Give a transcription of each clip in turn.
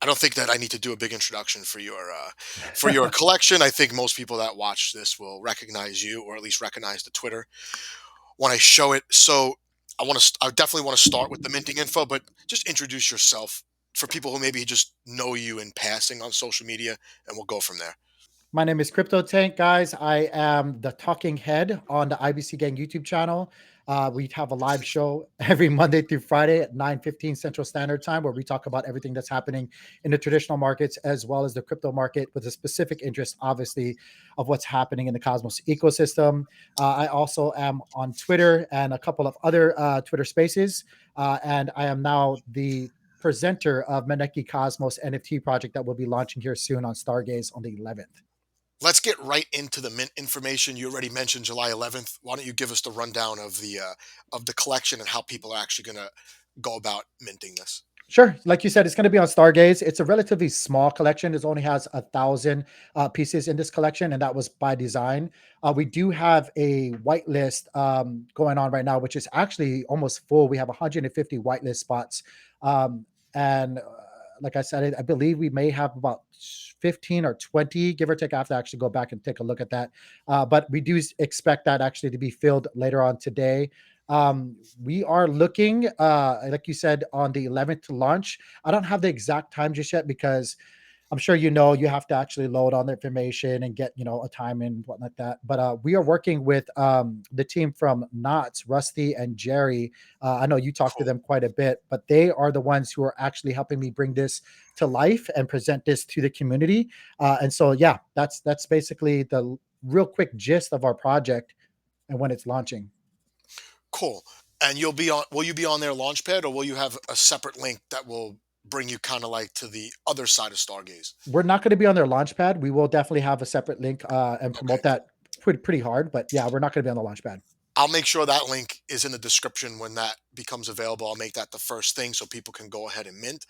I don't think that I need to do a big introduction for your collection. I think most people that watch this will recognize you, or at least recognize the Twitter when I show it. So I definitely want to start with the minting info, but just introduce yourself for people who maybe just know you in passing on social media, and we'll go from there. My name is CryptoTank, guys. I am the talking head on the IBC Gang YouTube channel. We have a live show every Monday through Friday at 9:15 Central Standard Time, where we talk about everything that's happening in the traditional markets as well as the crypto market, with a specific interest, obviously, of what's happening in the Cosmos ecosystem. I also am on Twitter and a couple of other Twitter spaces, and I am now the presenter of Maneki Cosmos NFT project that will be launching here soon on Stargaze on the 11th. Let's get right into the mint information. You already mentioned July 11th. Why don't you give us the rundown of the collection and how people are actually going to go about minting this? Sure. Like you said, it's going to be on Stargaze. It's a relatively small collection. It only has 1,000 pieces in this collection, and that was by design. We do have a whitelist going on right now, which is actually almost full. We have 150 whitelist spots. And like I said, I believe we may have about 15 or 20, give or take. I have to actually go back and take a look at that. But we do expect that actually to be filled later on today. We are looking, like you said, on the 11th to launch. I don't have the exact time just yet because I'm sure you know you have to actually load on the information and get a time and whatnot like that. But we are working with the team from Knots, Rusty and Jerry. I know you talked to Cool. them quite a bit, but they are the ones who are actually helping me bring this to life and present this to the community. And so, yeah, that's basically the real quick gist of our project and when it's launching. Cool. And will you be on their launchpad, or will you have a separate link that will bring you kind of like to the other side of Stargaze? We're not going to be on their launchpad. We will definitely have a separate link and Okay, promote cool. that pretty hard. But yeah, we're not going to be on the launchpad. I'll make sure that link is in the description when that becomes available. I'll make that the first thing so people can go ahead and mint.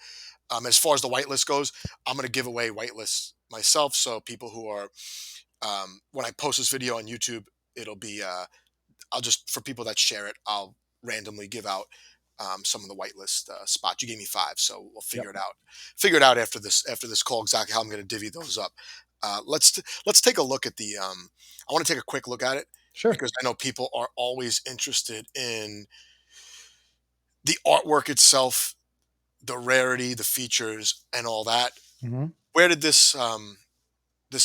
As far as the whitelist goes, I'm going to give away whitelists myself. So people who are, when I post this video on YouTube, it'll be, I'll just, for people that share it, I'll randomly give out some of the whitelist spots. You gave me five, so we'll Yep. figure it out after this call exactly how I'm going to divvy those up. Let's take a look at the. I want to take a quick look at it Sure. because I know people are always interested in the artwork itself, the rarity, the features, and all that. Mhm. Where did this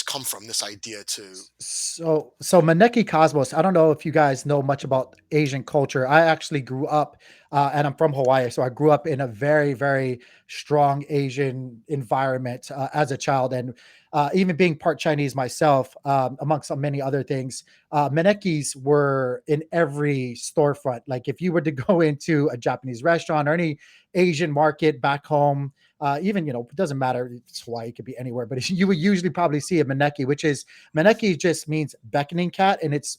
come from? This idea to So Maneki Cosmos, I don't know if you guys know much about Asian culture. I actually grew up, and I'm from Hawaii, so I grew up in a very strong Asian environment as a child, and even being part Chinese myself, amongst many other things. Manekis were in every storefront. Like if you were to go into a Japanese restaurant or any Asian market back home, even it doesn't matter. It's Hawaii, it could be anywhere, but you would usually probably see a Maneki, which is Maneki just means beckoning cat, and it's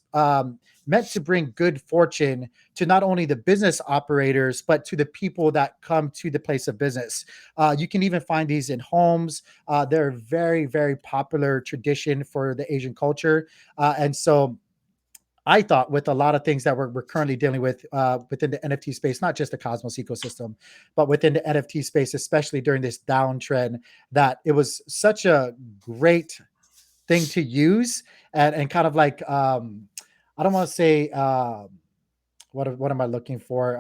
meant to bring good fortune to not only the business operators but to the people that come to the place of business. You can even find these in homes. They're a very popular tradition for the Asian culture, and so I thought with a lot of things that we're currently dealing with within the NFT space, not just the Cosmos ecosystem, but within the NFT space, especially during this downtrend, that it was such a great thing to use and kind of like I don't want to say what am I looking for?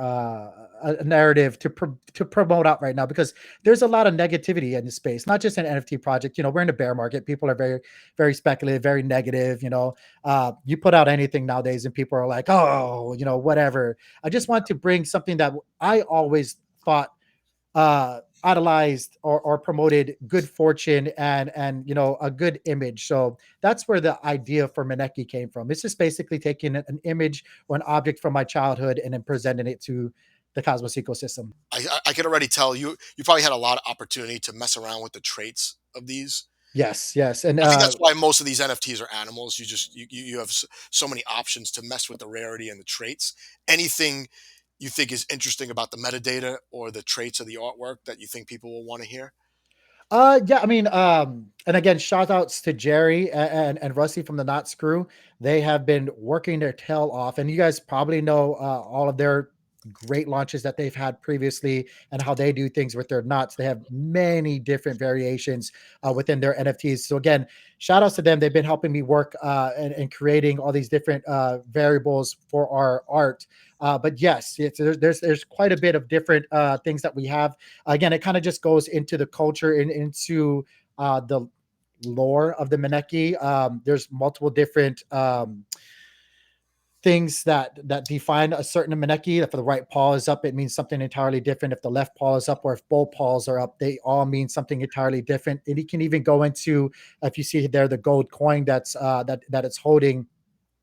A narrative to promote out right now because there's a lot of negativity in the space, not just an NFT project. We're in a bear market. People are very speculative, very negative. You put out anything nowadays, and people are like, oh, whatever. I just want to bring something that I always thought idolized or promoted good fortune and a good image. So that's where the idea for Maneki came from. It's just basically taking an image or an object from my childhood and then presenting it to the Cosmos ecosystem. I can already tell you probably had a lot of opportunity to mess around with the traits of these. Yes, and I think that's why most of these NFTs are animals. You have so many options to mess with the rarity and the traits. Anything you think is interesting about the metadata or the traits of the artwork that you think people will want to hear? yeah, I mean, and again, shout outs to Jerry and Rusty from the Knots crew. They have been working their tail off, and you guys probably know all of their great launches that they've had previously and how they do things with their nuts. They have many different variations within their NFTs. So again, shout outs to them. They've been helping me work and creating all these different variables for our art. But yes, there's quite a bit of different things that we have. Again, it kind of just goes into the culture and into the lore of the Maneki. There's multiple different things that define a certain Maneki. If the right paw is up, it means something entirely different. If the left paw is up, or if both paws are up, they all mean something entirely different. And you can even go into, if you see there the gold coin that's that it's holding,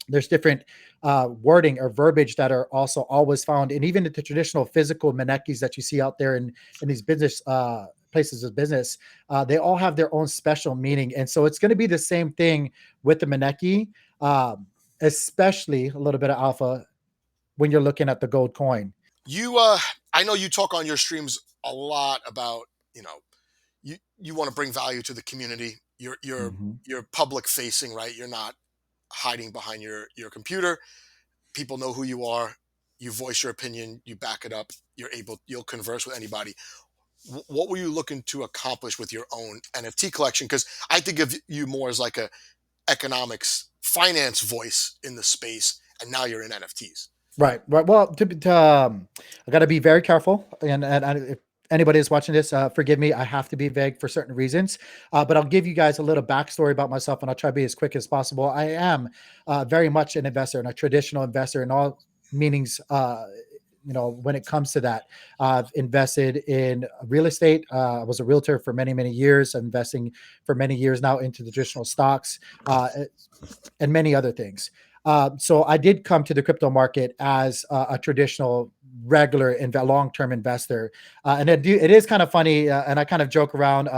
there's different wording or verbiage that are also always found, and even the traditional physical manekis that you see out there in these business places of business, they all have their own special meaning, and so it's going to be the same thing with the maneki, um, especially a little bit of alpha when you're looking at the gold coin. You, I know you talk on your streams a lot about, you know, you want to bring value to the community. Mhm. You're public facing, right? You're not hiding behind your computer. People know who you are. You voice your opinion. You back it up. You'll converse with anybody. What were you looking to accomplish with your own NFT collection? Because I think of you more as like a economics finance voice in the space, and now you're in NFTs. Right, right. Well, I got to be very careful, and if anybody is watching this, forgive me. I have to be vague for certain reasons, but I'll give you guys a little backstory about myself, and I'll try to be as quick as possible. I am very much an investor and a traditional investor in all meanings. When it comes to that, I've invested in real estate. I was a realtor for many, many years. I'm investing for many years now into the traditional stocks. And many other things. So I did come to the crypto market as a traditional, regular, long-term investor, and it is kind of funny, and I kind of joke around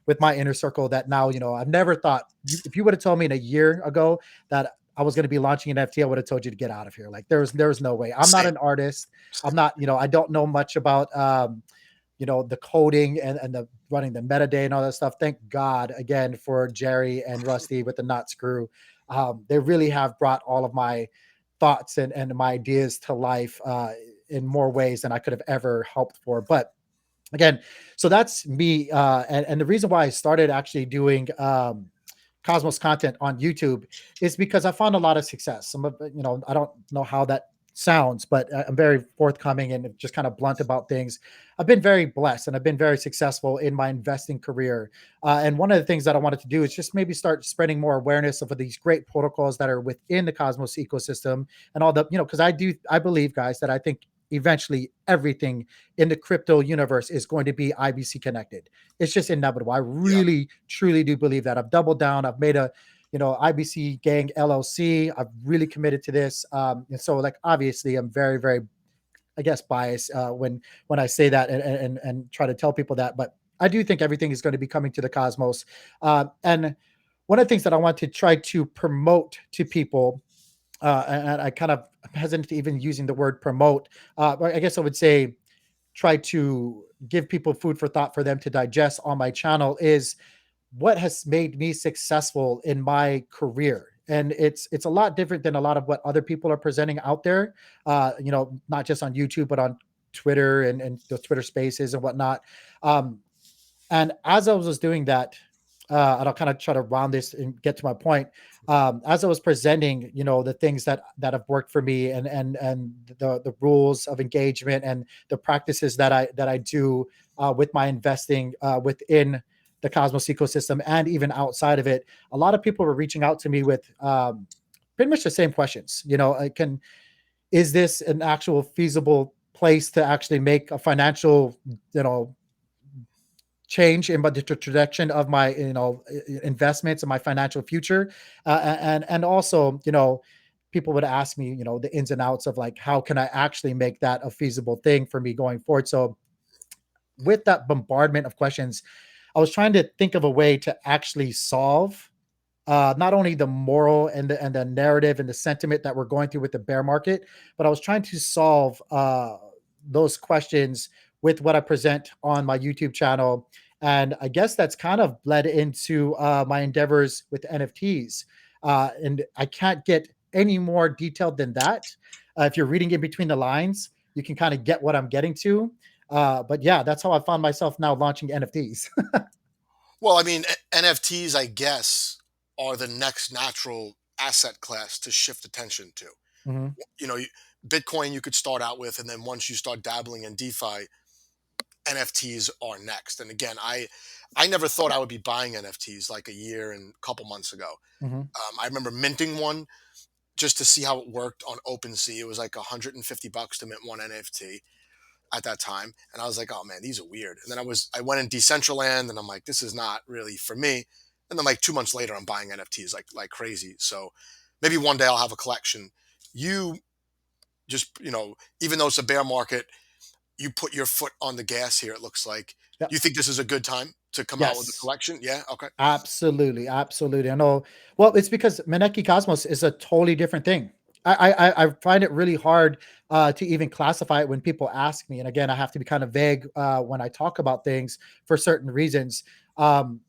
with my inner circle that now, I've never thought, if you would have told me in a year ago that I was going to be launching an NFT, I would have told you to get out of here. Like there was no way. I'm not Same, an artist. I'm same. not, I don't know much about the coding and the running the metadata and all that stuff. Thank God again for Jerry and Rusty with the Not Screw. They really have brought all of my thoughts and my ideas to life in more ways than I could have ever hoped for. But again, so that's me, and the reason why I started actually doing Cosmos content on YouTube is because I found a lot of success. I don't know how that sounds, but I'm very forthcoming and just kind of blunt about things. I've been very blessed and I've been very successful in my investing career. And one of the things that I wanted to do is just maybe start spreading more awareness of these great protocols that are within the Cosmos ecosystem and all the, because I believe, guys, that I think eventually everything in the crypto universe is going to be IBC connected. It's just inevitable. I Yep. really, truly do believe that. I've doubled down. I've made a, IBC Gang LLC. I've really committed to this. And so, like, obviously, I'm very, very, I guess, biased when I say that and try to tell people that. But I do think everything is going to be coming to the Cosmos. And one of the things that I want to try to promote to people, and I kind of hesitant to even using the word promote. But I guess I would say try to give people food for thought for them to digest on my channel is what has made me successful in my career. And it's a lot different than a lot of what other people are presenting out there, not just on YouTube, but on Twitter and the Twitter spaces and whatnot. Um, and as I was doing that, and I'll kind of try to round this and get to my point. As I was presenting, the things that have worked for me and the rules of engagement and the practices that I do with my investing within the Cosmos ecosystem and even outside of it, a lot of people were reaching out to me with pretty much the same questions. Can is this an actual feasible place to actually make a financial, you know, change in the trajectory of my investments and my financial future, and also people would ask me the ins and outs of like how can I actually make that a feasible thing for me going forward. So with that bombardment of questions, I was trying to think of a way to actually solve not only the moral and the narrative and the sentiment that we're going through with the bear market, but I was trying to solve those questions with what I present on my YouTube channel. And I guess that's kind of bled into my endeavors with NFTs. And I can't get any more detailed than that. If you're reading in between the lines, you can kind of get what I'm getting to. But yeah, that's how I found myself now launching NFTs. Well, I mean, NFTs, I guess, are the next natural asset class to shift attention to. Hmm. You know, Bitcoin you could start out with, and then once you start dabbling in DeFi, NFTs are next. And again, I never thought I would be buying NFTs like a year and a couple months ago. Hmm. I remember minting one just to see how it worked on OpenSea. It was like $150 to mint one NFT at that time, and I was like, "Oh man, these are weird." And then I went in Decentraland, and I'm like, "This is not really for me." And then like 2 months later, I'm buying NFTs like crazy. So maybe one day I'll have a collection. You just even though it's a bear market, you put your foot on the gas here. It looks like Yeah. you think this is a good time to come out with a Yes. collection. Yeah. Okay. Absolutely, absolutely. I know. Well, it's because Maneki Cosmos is a totally different thing. I find it really hard to even classify it when people ask me. And again, I have to be kind of vague when I talk about things for certain reasons. Um,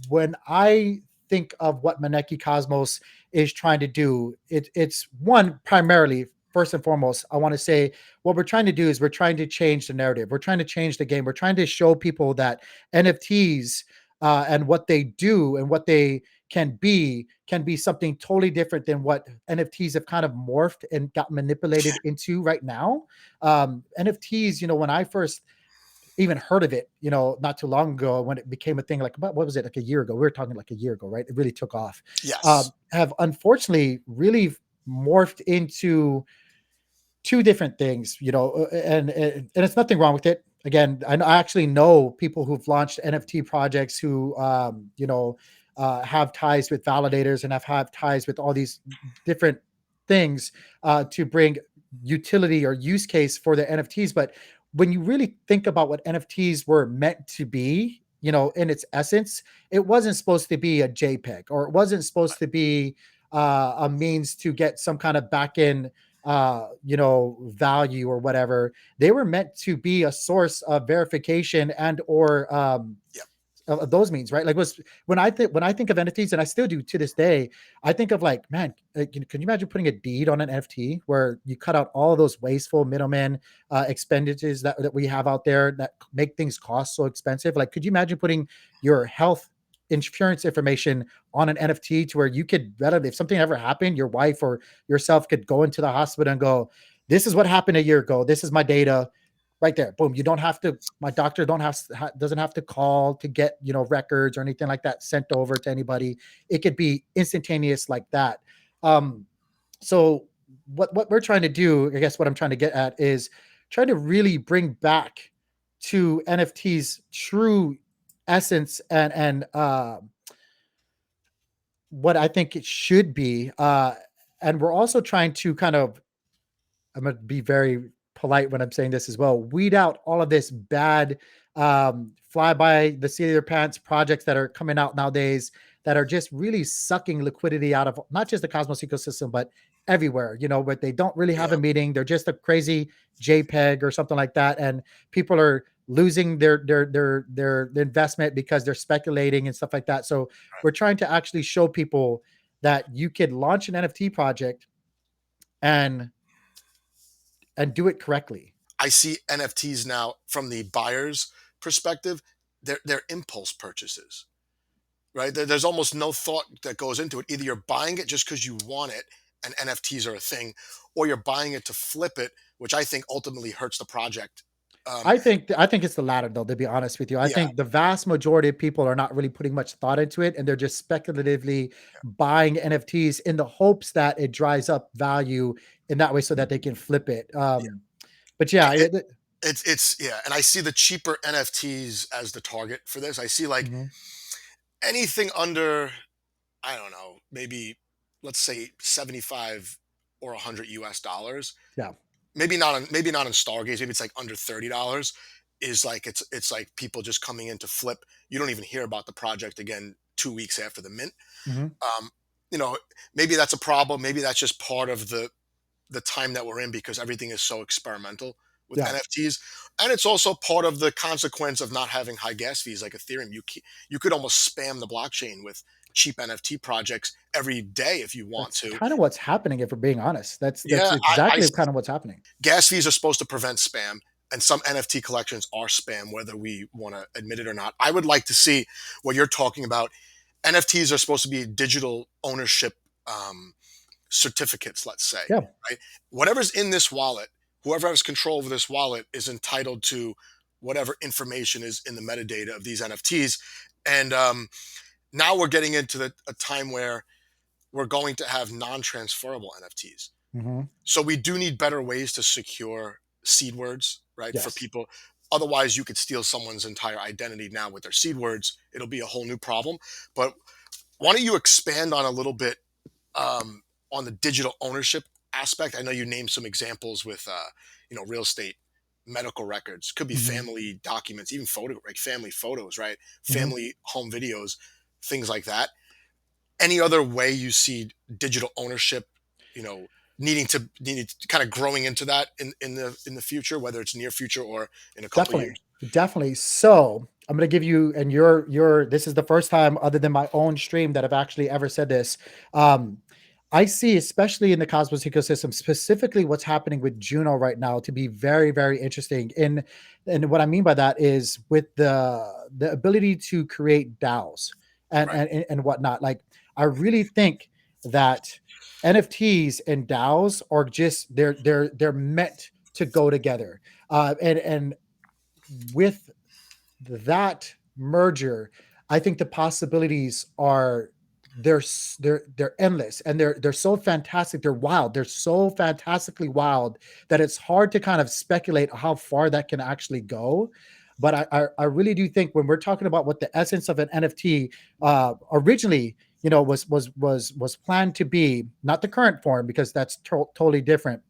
when I think of what Maneki Cosmos is trying to do, it's one primarily. First and foremost, I want to say what we're trying to do is we're trying to change the narrative. We're trying to change the game. We're trying to show people that NFTs and what they do and what they can be something totally different than what NFTs have kind of morphed and got manipulated into right now. NFTs, when I first even heard of it, not too long ago when it became a thing, like what was it, like a year ago? We were talking like a year ago, right? It really took off. Yes. Have unfortunately really morphed into two different things, and it's nothing wrong with it. Again, I actually know people who've launched NFT projects who, have ties with validators and have ties with all these different things to bring utility or use case for the NFTs. But when you really think about what NFTs were meant to be, in its essence, it wasn't supposed to be a JPEG, or it wasn't supposed to be a means to get some kind of back end value or whatever. They were meant to be a source of verification and or Yeah. of those means, right? Like was when I think of NFTs, and I still do to this day, I think of like, man, can you imagine putting a deed on an NFT where you cut out all of those wasteful middlemen expenditures that we have out there that make things cost so expensive? Like, could you imagine putting your health insurance information on an NFT to where you could readily, if something ever happened, your wife or yourself could go into the hospital and go, "This is what happened a year ago. This is my data." Right there, boom. You don't have to. My doctor doesn't have to call to get records or anything like that sent over to anybody. It could be instantaneous like that. Um, so what we're trying to do, I guess, what I'm trying to get at is trying to really bring back to NFTs true essence and what I think it should be. And we're also trying to kind of, I'm going to be very polite when I'm saying this as well, weed out all of this bad, fly by the seat of their pants projects that are coming out nowadays that are just really sucking liquidity out of not just the Cosmos ecosystem, but everywhere, but they don't really have Yeah. a meeting. They're just a crazy JPEG or something like that. And people are losing their investment because they're speculating and stuff like that. So we're trying to actually show people that you could launch an NFT project and do it correctly. I see NFTs now from the buyer's perspective. They're impulse purchases, right? There's almost no thought that goes into it. Either you're buying it just because you want it, and NFTs are a thing, or you're buying it to flip it, which I think ultimately hurts the project. Um, I think it's the latter though, to be honest with you. I yeah, think the vast majority of people are not really putting much thought into it and they're just speculatively buying NFTs in the hopes that it dries up value in that way so that they can flip it. yeah. But yeah, It's yeah, and I see the cheaper NFTs as the target for this. I see like mhm, anything under, I don't know, maybe let's say 75 or 100 US dollars. yeah. Maybe not on Stargaze, maybe it's like under $30, is like it's like people just coming in to flip. You don't even hear about the project again 2 weeks after the mint. Mhm, Um, you know, maybe that's a problem. Maybe that's just part of the time that we're in because everything is so experimental with yeah. NFTs, and it's also part of the consequence of not having high gas fees like Ethereum. You could almost spam the blockchain with cheap NFT projects every day if you want That's to. kind of what's happening, if we're being honest. That's Yeah, exactly kind of what's happening. gas fees are supposed to prevent spam, and some NFT collections are spam, whether we want to admit it or not. I would like to see what you're talking about. NFTs are supposed to be digital ownership um, certificates, let's say, Yeah. right? Whatever's in this wallet, whoever has control over this wallet is entitled to whatever information is in the metadata of these NFTs. And now we're getting into a time where we're going to have non-transferable NFTs. Hmm. So we do need better ways to secure seed words, right? For Yes. people. Otherwise, you could steal someone's entire identity now with their seed words. It'll be a whole new problem. But why don't you expand on a little bit on the digital ownership aspect? I know you named some examples with, real estate, medical records, could be Hmm. family documents, even like family photos, right? Hmm. Family home videos, things like that. Any other way you see digital ownership, you know, needing to kind of growing into that in the future, whether it's near future or in a couple of Definitely, years? definitely. So I'm gonna give you, and you're this is the first time other than my own stream that I've actually ever said this. Um, I see, especially in the Cosmos ecosystem, specifically what's happening with Juno right now, to be very, very interesting. And what I mean by that is with the ability to create DAOs Right. and whatnot. Like, I really think that NFTs and DAOs are just they're meant to go together. And with that merger, I think the possibilities are they're endless, and they're so fantastic. They're wild. They're so fantastically wild that it's hard to kind of speculate how far that can actually go. But I really do think when we're talking about what the essence of an NFT originally, was planned to be, not the current form because that's totally different,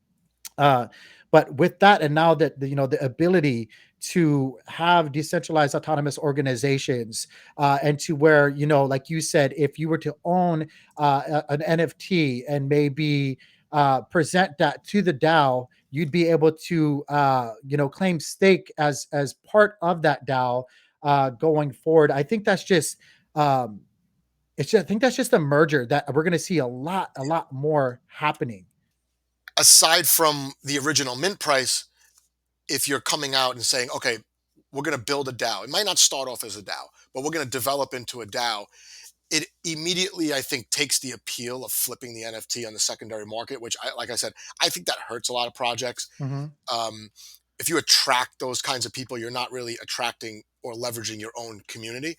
uh, but with that, and now that the ability to have decentralized autonomous organizations, and to where, like you said, if you were to own an NFT and maybe present that to the DAO, you'd be able to claim stake as part of that DAO going forward. I think that's just I think that's just a merger that we're going to see a lot more happening. Aside from the original mint price, if you're coming out and saying, okay, we're going to build a DAO, it might not start off as a DAO, but we're going to develop into a DAO. It immediately, I think, takes the appeal of flipping the NFT on the secondary market, which, like I said, I think that hurts a lot of projects. Hmm. Um, if you attract those kinds of people, you're not really attracting or leveraging your own community.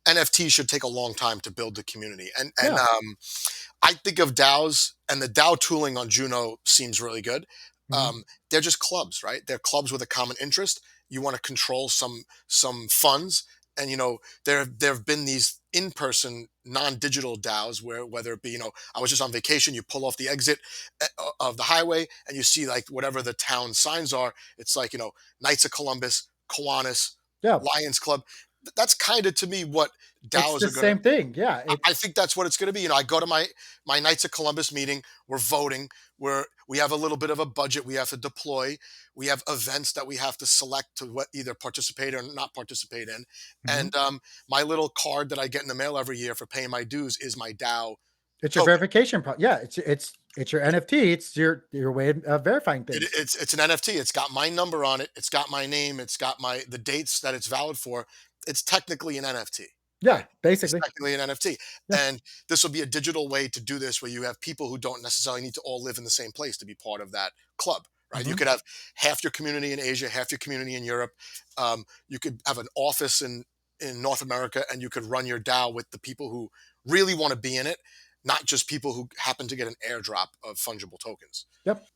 NFTs should take a long time to build the community, and Yeah. I think of DAOs, and the DAO tooling on Juno seems really good. Hmm. They're just clubs, right? They're clubs with a common interest. You want to control some funds, and there have been these in-person, non-digital DAOs where, whether it be, I was just on vacation, you pull off the exit of the highway and you see like whatever the town signs are. It's like, Knights of Columbus, Kiwanis, Yeah. Lions Club. That's kind of, to me, what It's DAOs the are going to. same thing. Yeah. I think that's what it's going to be. I go to my Knights of Columbus meeting. We're voting. We have a little bit of a budget we have to deploy. We have events that we have to select to either participate or not participate in. Mhm. And my little card that I get in the mail every year for paying my dues is my DAO It's your token. verification yeah, it's your NFT. It's your way of verifying It, things. it's an NFT. It's got my number on it. It's got my name. It's got the dates that it's valid for. It's technically an NFT, right? Yeah, It's basically. technically an NFT, Yeah. and this will be a digital way to do this, where you have people who don't necessarily need to all live in the same place to be part of that club, right? You Mhm. could have half your community in Asia, half your community in Europe. You could have an office in North America, and you could run your DAO with the people who really want to be in it, not just people who happen to get an airdrop of fungible tokens. Yep.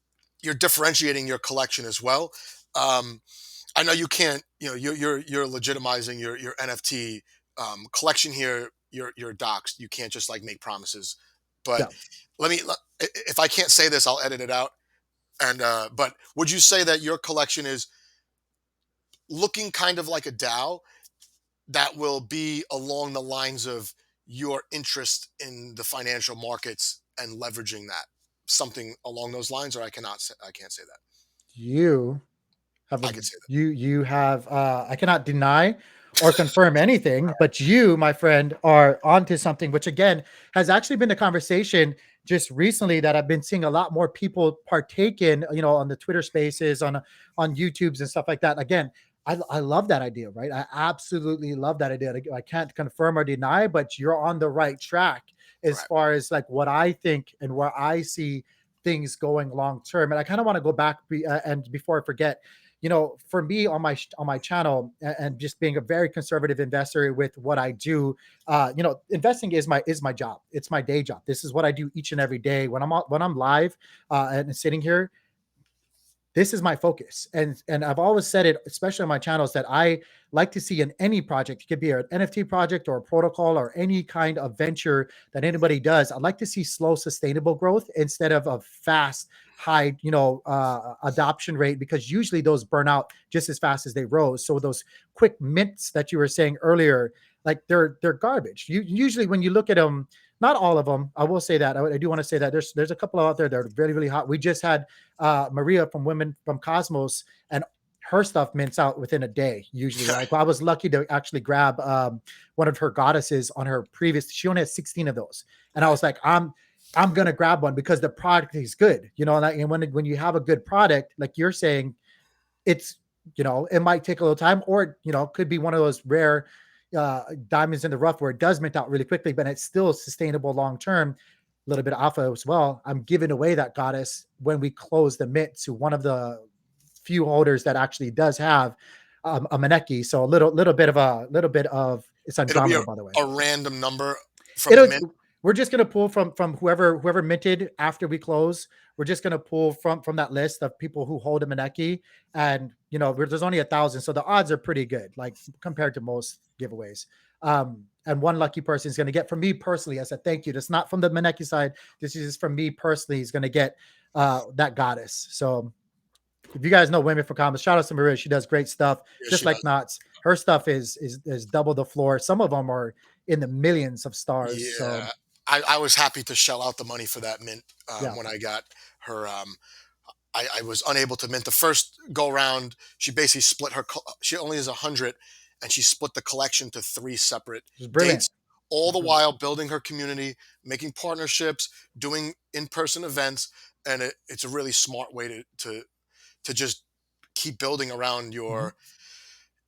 You're differentiating your collection as well. Um, I know you can't, you're legitimizing your NFT collection here. Your docs. You can't just like make promises. But Yeah. if I can't say this, I'll edit it out. And but would you say that your collection is looking kind of like a DAO that will be along the lines of your interest in the financial markets and leveraging that, something along those lines? Or I can't say that. You have I a can say that. you have I cannot deny or confirm anything, but you, my friend, are onto something, which again has actually been a conversation just recently that I've been seeing a lot more people partake in, on the Twitter spaces, on YouTubes and stuff like that. Again, I love that idea, right? I absolutely love that idea. I can't confirm or deny, but you're on the right track as Right. far as like what I think and where I see things going long term. And I kind of want to go back and before I forget, for me on my channel, and just being a very conservative investor with what I do, investing is my job. It's my day job. This is what I do each and every day when I'm live, and sitting here. This is my focus, and I've always said it, especially on my channels, that I like to see in any project. It could be an NFT project or a protocol or any kind of venture that anybody does. I'd like to see slow sustainable growth instead of a fast high adoption rate, because usually those burn out just as fast as they rose. So those quick mints that you were saying earlier, like they're garbage. You usually, when you look at them, not all of them, I will say that, I do want to say that there's a couple out there that are really really hot. We just had Maria from Women from Cosmos, and her stuff mints out within a day usually. Like, I was lucky to actually grab one of her goddesses on her previous. She only has 16 of those, and I Right. was like, I'm gonna grab one because the product is good, and when you have a good product, like you're saying, it's it might take a little time, or it could be one of those rare diamonds in the rough where it does mint out really quickly, but it's still sustainable long term. A little bit of alpha as well. I'm giving away that goddess when we close the mint to one of the few holders that actually does have a Maneki. So a little bit of it's It'll be Andromeda, by the way. a random number from the It'll mint. We're just gonna pull from whoever minted after we close. We're just gonna pull from that list of people who hold a Maneki, and there's only 1,000, so the odds are pretty good, like compared to most giveaways. And one lucky person is gonna get, from me personally, as a thank you. That's not from the Maneki side. This is from me personally. Is gonna get that goddess. So if you guys know Women for Comments, shout out to Maria. She does great stuff, Yeah, just she like does. Knots. Her stuff is double the floor. Some of them are in the millions of stars. So Yeah, I was happy to shell out the money for that mint yeah, when I got her. I was unable to mint the first go round. She basically split her. She only has 100, and she split the collection to three separate it's brilliant. dates. All It's the brilliant. while building her community, making partnerships, doing in-person events, and it's a really smart way to just keep building around Mhm.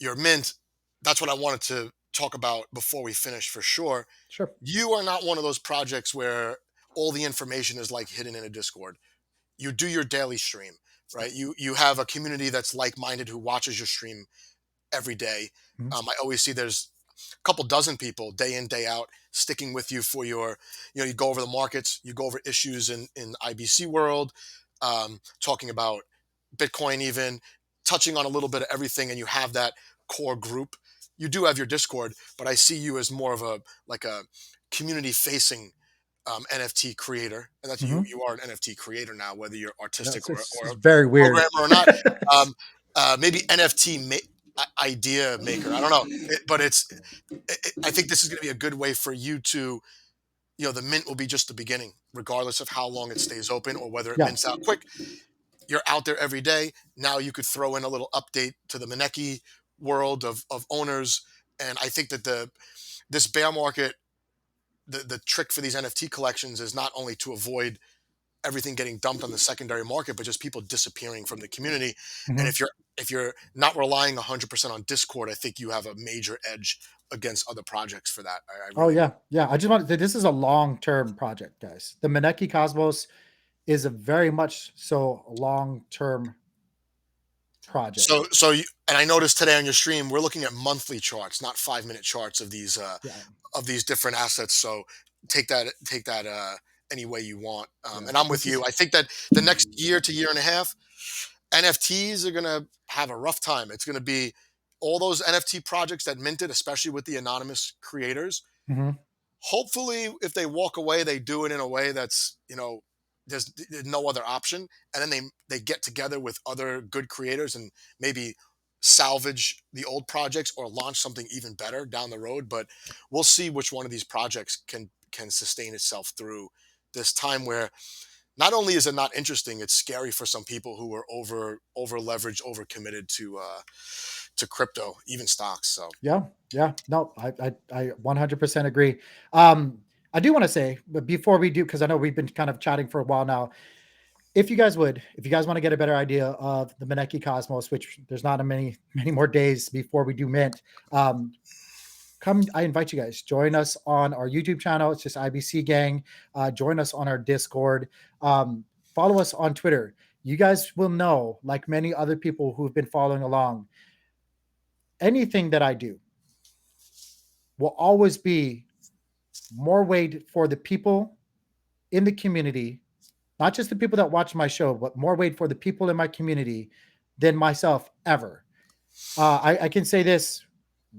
your mint. That's what I wanted to talk about before we finish for sure. Sure. You are not one of those projects where all the information is like hidden in a Discord. You do your daily stream, right? You have a community that's like-minded who watches your stream every day. Mhm. I always see there's a couple dozen people day in day out sticking with you for your, you go over the markets, you go over issues in IBC world, talking about Bitcoin, even touching on a little bit of everything, and you have that core group. You do have your Discord, but I see you as more of a like a community facing NFT creator, and that's you. Mhm. You are an NFT creator now, whether you're artistic That's or it's a very weird. programmer or not. Um, Maybe NFT idea maker. I don't know, but I think this is going to be a good way for you to. The mint will be just the beginning, regardless of how long it stays open or whether it Yeah. mints out quick. You're out there every day. Now you could throw in a little update to the Maneki world of owners, and I think that this bear market, the trick for these NFT collections is not only to avoid everything getting dumped on the secondary market, but just people disappearing from the community. And Mhm. if you're not relying 100% on Discord, I think you have a major edge against other projects for that. I Oh really do. yeah, yeah. I just want this is a long term project, guys. The Maneki Cosmos is a very much so long term project. And I noticed today on your stream, we're looking at monthly charts, not 5 minute charts Yeah, of these different assets. So take that any way you want. yeah. And I'm with This is you. I think that the next year to year and a half, NFTs are gonna have a rough time. It's gonna be all those NFT projects that minted, especially with the anonymous creators. mhm. Hopefully, if they walk away, they do it in a way that's there's no other option, and then they get together with other good creators and maybe salvage the old projects or launch something even better down the road. But we'll see which one of these projects can sustain itself through this time where not only is it not interesting, it's scary for some people who are over leveraged, over committed to crypto, even stocks. So Yeah, yeah. No, I 100% agree. I do want to say, but before we do, because I know we've been kind of chatting for a while now, if you guys want to get a better idea of the Maneki Cosmos, which there's not a many more days before we do mint, um, come. I invite you guys, join us on our YouTube channel. It's just IBC Gang. Join us on our Discord. Follow us on Twitter. You guys will know, like many other people who've been following along, anything that I do will always be more weight for the people in the community, not just the people that watch my show, but more weight for the people in my community than myself ever. I can say this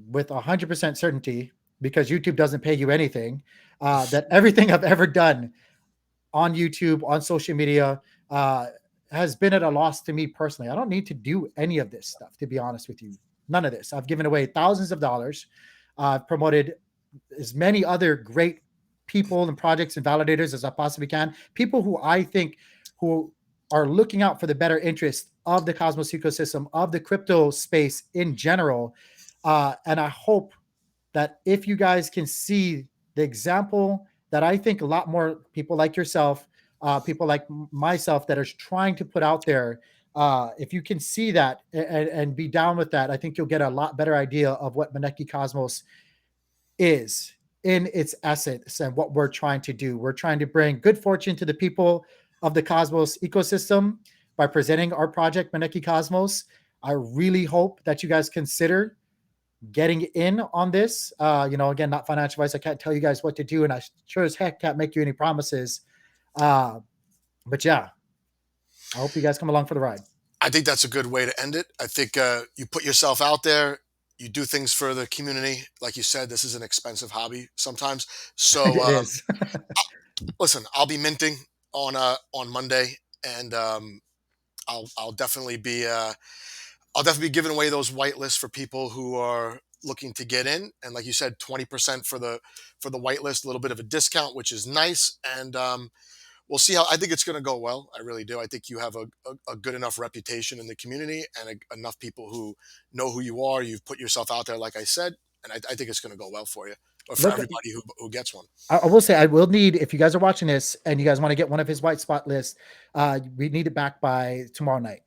with 100% certainty because YouTube doesn't pay you anything. That everything I've ever done on YouTube, on social media, uh, has been at a loss to me personally. I don't need to do any of this stuff, to be honest with you. None of this. I've given away thousands of dollars. I've promoted as many other great people and projects and validators as I possibly can. People who I think who are looking out for the better interest of the Cosmos ecosystem, of the crypto space in general. And I hope that if you guys can see the example that I think a lot more people like yourself, people like myself that are trying to put out there, if you can see that and be down with that, I think you'll get a lot better idea of what Maneki Cosmos is in its essence and what we're trying to do. We're trying to bring good fortune to the people of the Cosmos ecosystem by presenting our project, Maneki Cosmos. I really hope that you guys consider getting in on this. Again, not financial advice. I can't tell you guys what to do, and I sure as heck can't make you any promises. Uh, but yeah, I hope you guys come along for the ride. I think that's a good way to end it. I think you put yourself out there, you do things for the community. Like you said, this is an expensive hobby sometimes. So It is. listen, I'll be minting on Monday, and I'll definitely be I'll definitely be giving away those whitelists for people who are looking to get in. And like you said, 20% for the whitelist, a little bit of a discount, which is nice. And we'll see how. I think it's going to go well. I really do. I think you have a good enough reputation in the community and enough people who know who you are. You've put yourself out there, like I said, and I think it's going to go well for you or for Look, everybody who gets one. I will say I will need, if you guys are watching this and you guys want to get one of his white spot lists, we need it back by tomorrow night.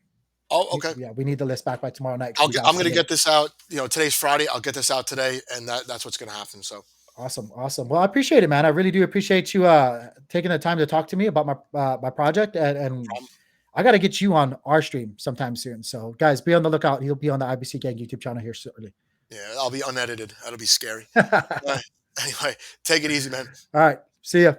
Oh, okay. Yeah, we need the list back by tomorrow night because he got to I'm going to submit it. get this out. Today's Friday. I'll get this out today, and that's what's going to happen. So, Awesome, awesome. Well, I appreciate it, man. I really do appreciate you taking the time to talk to me about my project, no and problem. I got to get you on our stream sometime soon. So, guys, be on the lookout. He'll be on the IBC Gang YouTube channel here shortly. Yeah, I'll be unedited. That'll be scary. All Uh, anyway, take it easy, man. right, see ya.